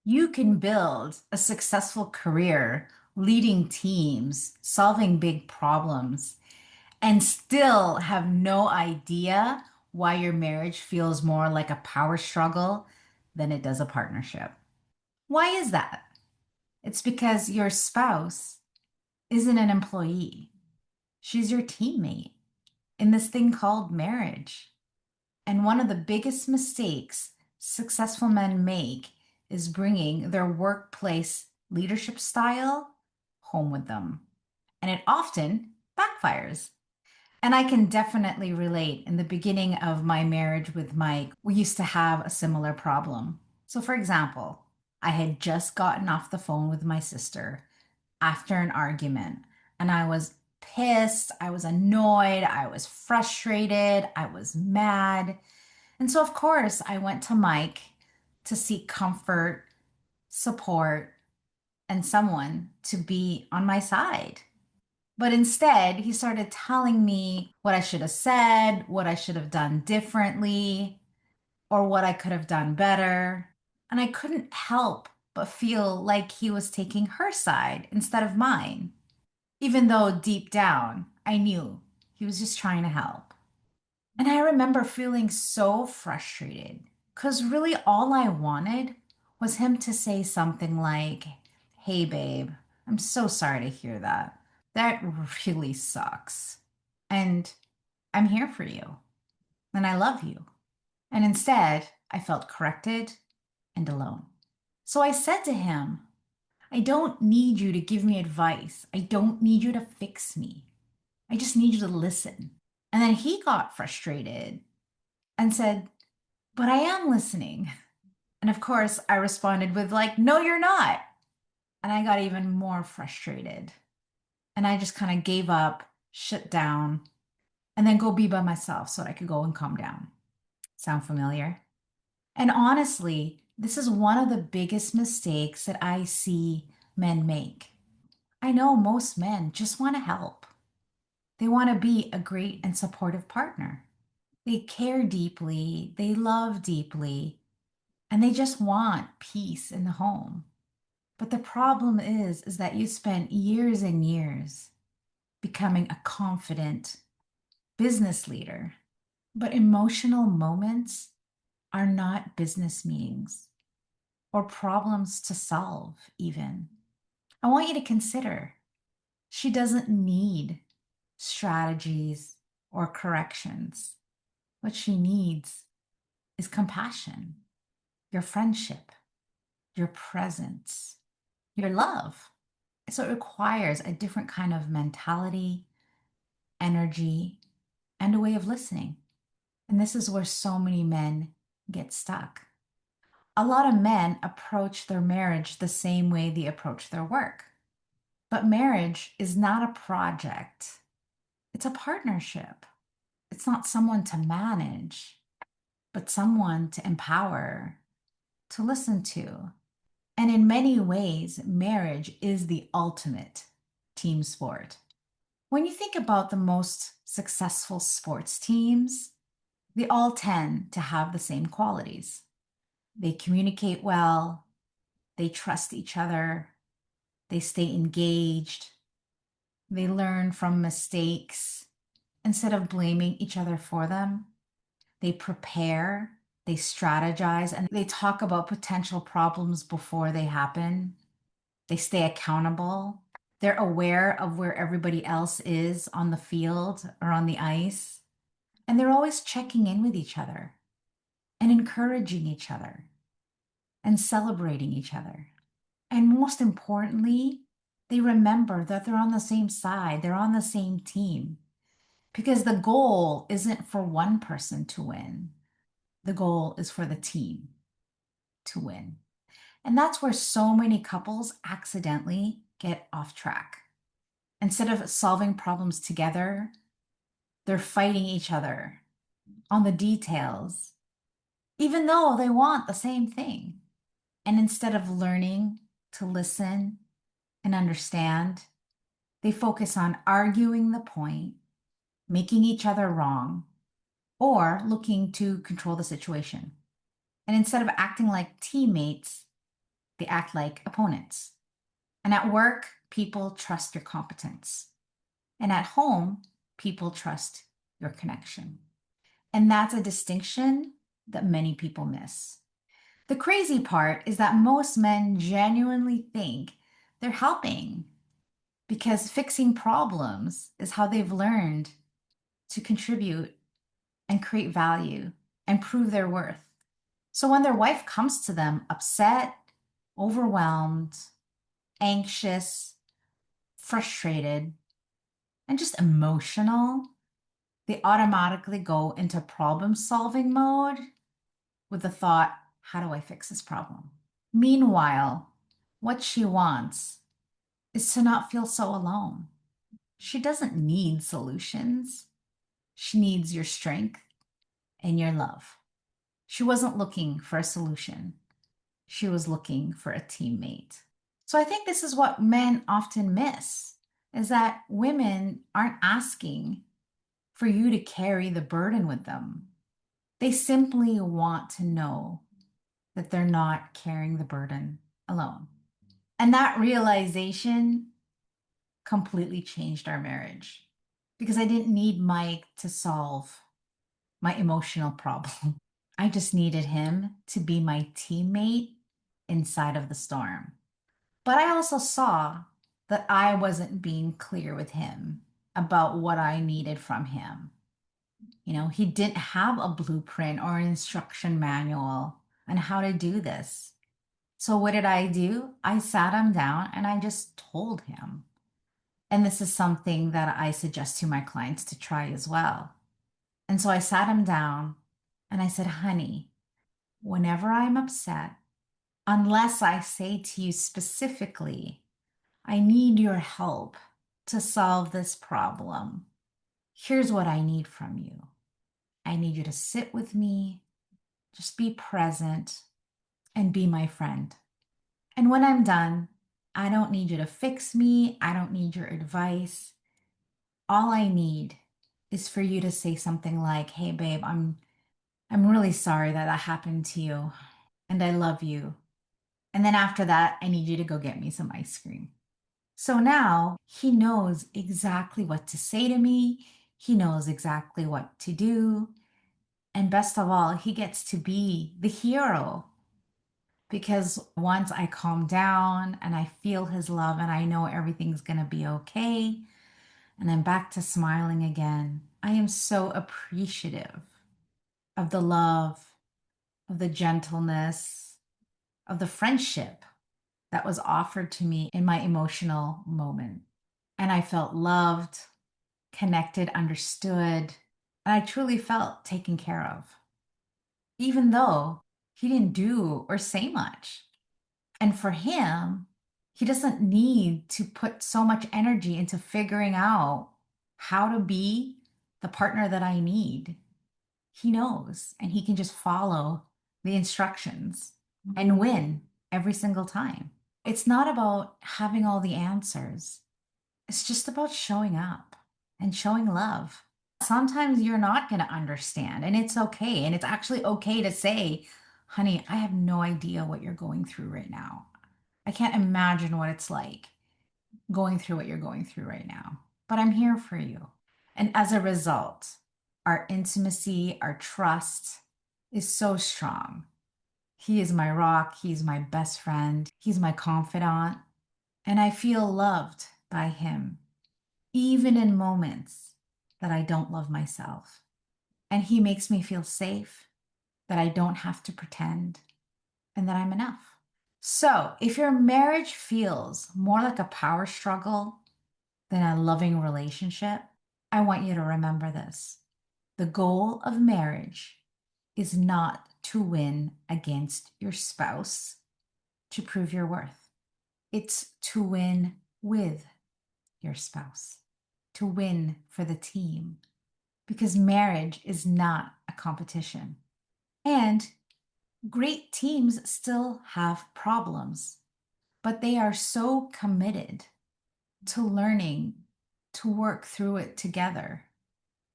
You can build a successful career, leading teams, solving big problems, and still have no idea why your marriage feels more like a power struggle than it does a partnership. Why is that? It's because your spouse isn't an employee. She's your teammate in this thing called marriage. And one of the biggest mistakes successful men make is bringing their workplace leadership style home with them. And it often backfires. And I can definitely relate. In the beginning of my marriage with Mike, we used to have a similar problem. So, for example, I had just gotten off the phone with my sister after an argument, and I was pissed, I was annoyed, I was frustrated, I was mad. And so, of course, I went to Mike to seek comfort, support, and someone to be on my side. But instead, he started telling me what I should have said, what I should have done differently, or what I could have done better. And I couldn't help but feel like he was taking her side instead of mine, even though deep down I knew he was just trying to help. And I remember feeling so frustrated because really all I wanted was him to say something like, "Hey, babe, I'm so sorry to hear that. That really sucks. And I'm here for you. And I love you." And instead, I felt corrected and alone. So I said to him, "I don't need you to give me advice. I don't need you to fix me. I just need you to listen." And then he got frustrated and said, "But I am listening." And of course, I responded with, like, "No, you're not." And I got even more frustrated. And I just kind of gave up, shut down, and then go be by myself so I could go and calm down. Sound familiar? And honestly, this is one of the biggest mistakes that I see men make. I know most men just want to help. They want to be a great and supportive partner. They care deeply, they love deeply, and they just want peace in the home. But the problem is that you spent years and years becoming a confident business leader. But emotional moments are not business meetings or problems to solve, even. I want you to consider she doesn't need strategies or corrections. What she needs is compassion, your friendship, your presence, your love. So it requires a different kind of mentality, energy, and a way of listening. And this is where so many men get stuck. A lot of men approach their marriage the same way they approach their work. But marriage is not a project, it's a partnership. It's not someone to manage, but someone to empower, to listen to. And in many ways, marriage is the ultimate team sport. When you think about the most successful sports teams, they all tend to have the same qualities. They communicate well, they trust each other, they stay engaged, they learn from mistakes instead of blaming each other for them. They prepare, they strategize, and they talk about potential problems before they happen. They stay accountable. They're aware of where everybody else is on the field or on the ice. And they're always checking in with each other and encouraging each other and celebrating each other. And most importantly, they remember that they're on the same side, they're on the same team, because the goal isn't for one person to win. The goal is for the team to win. And that's where so many couples accidentally get off track. Instead of solving problems together, they're fighting each other on the details, even though they want the same thing. And instead of learning to listen and understand, they focus on arguing the point, making each other wrong, or looking to control the situation. And instead of acting like teammates, they act like opponents. And at work, people trust your competence. And at home, people trust your connection. And that's a distinction that many people miss. The crazy part is that most men genuinely think they're helping because fixing problems is how they've learned to contribute and create value and prove their worth. So when their wife comes to them upset, overwhelmed, anxious, frustrated, and just emotional, they automatically go into problem solving mode with the thought, how do I fix this problem? Meanwhile, what she wants is to not feel so alone. She doesn't need solutions. She needs your strength and your love. She wasn't looking for a solution. She was looking for a teammate. So I think this is what men often miss is that women aren't asking for you to carry the burden with them. They simply want to know that they're not carrying the burden alone. And that realization completely changed our marriage because I didn't need Mike to solve my emotional problem. I just needed him to be my teammate inside of the storm. But I also saw that I wasn't being clear with him about what I needed from him. He didn't have a blueprint or an instruction manual on how to do this. So what did I do? I sat him down and I just told him. And this is something that I suggest to my clients to try as well. And so I sat him down and I said, honey, whenever I'm upset, unless I say to you specifically, I need your help to solve this problem, here's what I need from you. I need you to sit with me, just be present, and be my friend. And when I'm done, I don't need you to fix me. I don't need your advice. All I need is for you to say something like, hey, babe, I'm really sorry that that happened to you, and I love you. And then after that, I need you to go get me some ice cream. So now he knows exactly what to say to me. He knows exactly what to do. And best of all, he gets to be the hero because once I calm down and I feel his love and I know everything's going to be okay, and I'm back to smiling again, I am so appreciative of the love, of the gentleness, of the friendship that was offered to me in my emotional moment. And I felt loved, connected, understood, and I truly felt taken care of, even though he didn't do or say much. And for him, he doesn't need to put so much energy into figuring out how to be the partner that I need. He knows, and he can just follow the instructions and win every single time. It's not about having all the answers. It's just about showing up and showing love. Sometimes you're not going to understand, and it's okay. And it's actually okay to say, honey, I have no idea what you're going through right now. I can't imagine what it's like going through what you're going through right now, but I'm here for you. And as a result, our intimacy, our trust is so strong. He is my rock. He's my best friend. He's my confidant. And I feel loved by him, even in moments that I don't love myself. And he makes me feel safe, that I don't have to pretend, and that I'm enough. So if your marriage feels more like a power struggle than a loving relationship, I want you to remember this. The goal of marriage is not to win against your spouse to prove your worth. It's to win with your spouse, to win for the team, because marriage is not a competition. And great teams still have problems, but they are so committed to learning to work through it together.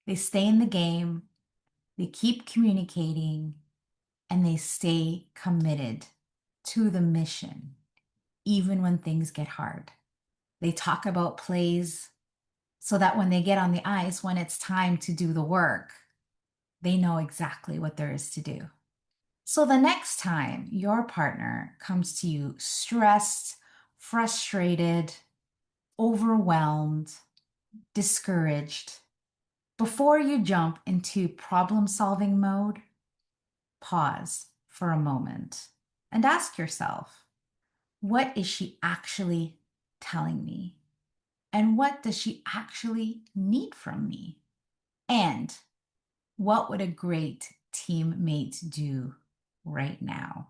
They stay in the game, they keep communicating, and they stay committed to the mission. even when things get hard. They talk about plays so that when they get on the ice, when it's time to do the work, they know exactly what there is to do. So the next time your partner comes to you stressed, frustrated, overwhelmed, discouraged, before you jump into problem solving mode, pause for a moment and ask yourself, what is she actually telling me? And what does she actually need from me? And what would a great teammate do right now?